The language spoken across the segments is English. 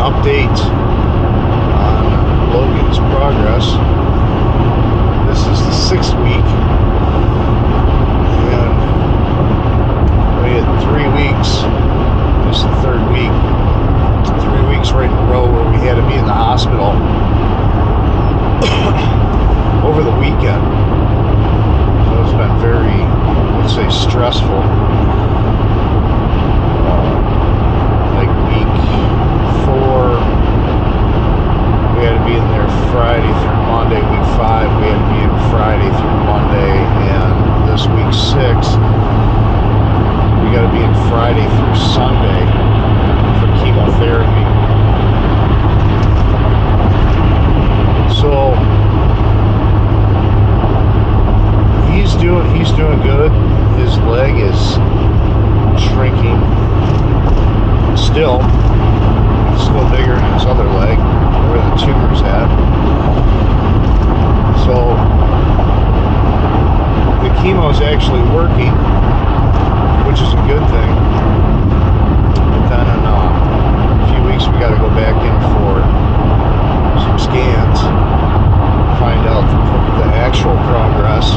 update on Logan's progress. This is the 6th week, and we had 3 weeks. This is the 3rd week. 3 weeks right in a row where we had to be in the hospital over the weekend. So it's been very, let's say, stressful. Like week 4, we had to be in there Friday through Monday. Week 5, we had to be in Friday through Monday. And this week 6, we got to be in Friday through Sunday for chemotherapy. So he's doing good. His leg is shrinking still. It's still bigger than his other leg where the tumor's at. So the chemo's actually working, which is a good thing. But then in a few weeks we got to go back in for some scans, find out the actual progress,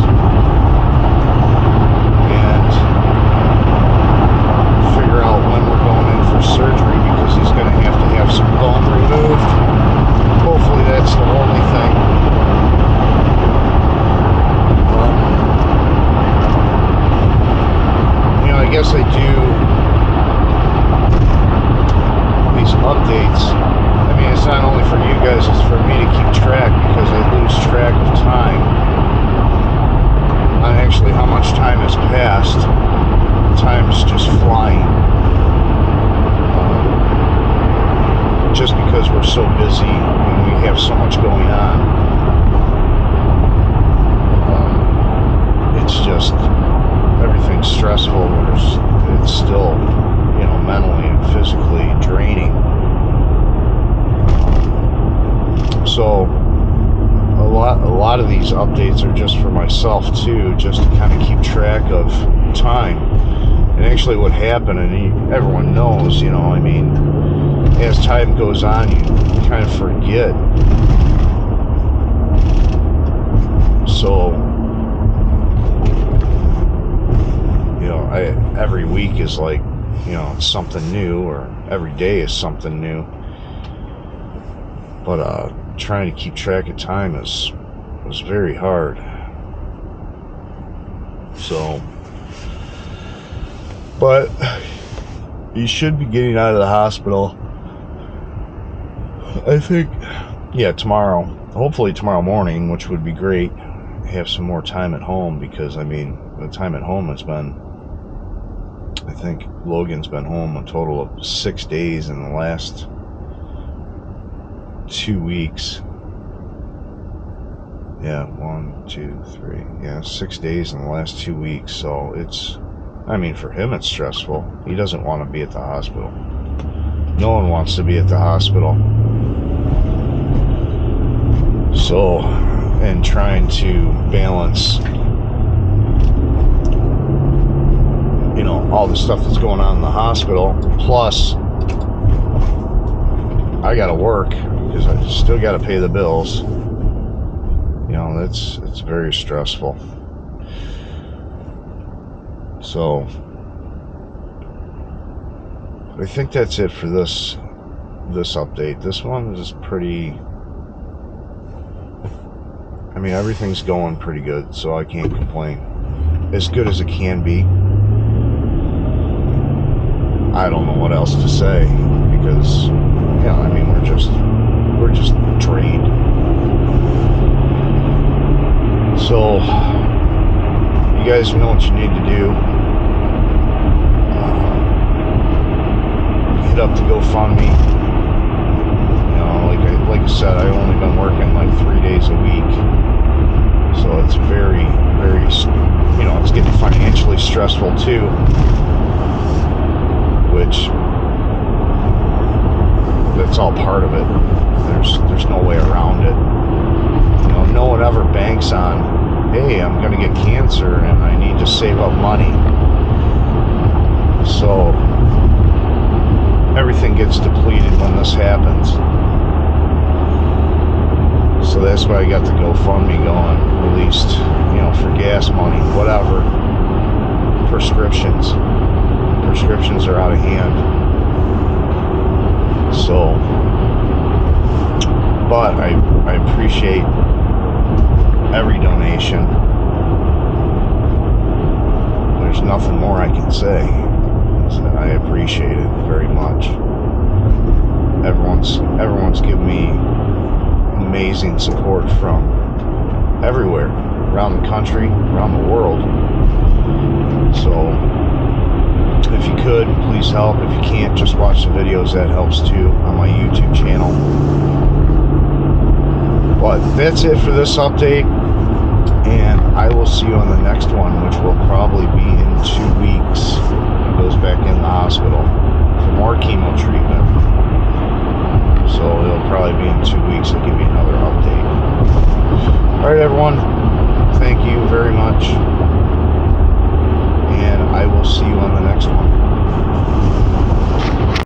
and figure out when we're going in for surgery, because he's going to have some bone removed. Hopefully that's the only thing. I guess I do these updates. I mean, it's not only for you guys, it's for me to keep track, because I lose track of time on actually how much time has passed. Time's just flying. Just because we're so busy and we have so much going on. It's just, everything's stressful. It's still, mentally and physically draining. So a lot of these updates are just for myself too, just to kind of keep track of time. And actually what happened, and everyone knows, as time goes on, you kind of forget. So every week is like, it's something new, or every day is something new. But trying to keep track of time was very hard. So, but you should be getting out of the hospital, I think, tomorrow. Hopefully tomorrow morning, which would be great. Have some more time at home, because the time at home has been, I think Logan's been home a total of 6 days in the last 2 weeks. 6 days in the last 2 weeks. So it's, for him it's stressful. He doesn't want to be at the hospital. No one wants to be at the hospital. So, and trying to balance, all the stuff that's going on in the hospital, plus I gotta work, because I still gotta pay the bills. It's very stressful. So I think that's it for this update. This one is pretty, everything's going pretty good, so I can't complain. As good as it can be. I don't know what else to say, because we're just drained. So you guys know what you need to do. Hit up the GoFundMe. Like I said, I've only been working like 3 days a week, so it's very, very, it's getting financially stressful too. Which, that's all part of it. There's no way around it. No one ever banks on, hey, I'm going to get cancer and I need to save up money. So everything gets depleted when this happens. So that's why I got the GoFundMe going, at least, you know, for gas money, whatever. Prescriptions are out of hand. So, but I appreciate every donation. There's nothing more I can say. I appreciate it very much. Everyone's given me amazing support from everywhere, around the country, around the world. So if you could, please help. If you can't, just watch the videos. That helps too, on my YouTube channel. But that's it for this update, and I will see you on the next one, which will probably be in 2 weeks. He goes back in the hospital for more chemo treatment. So it'll probably be in 2 weeks. I'll give you another update. Alright everyone, thank you very much.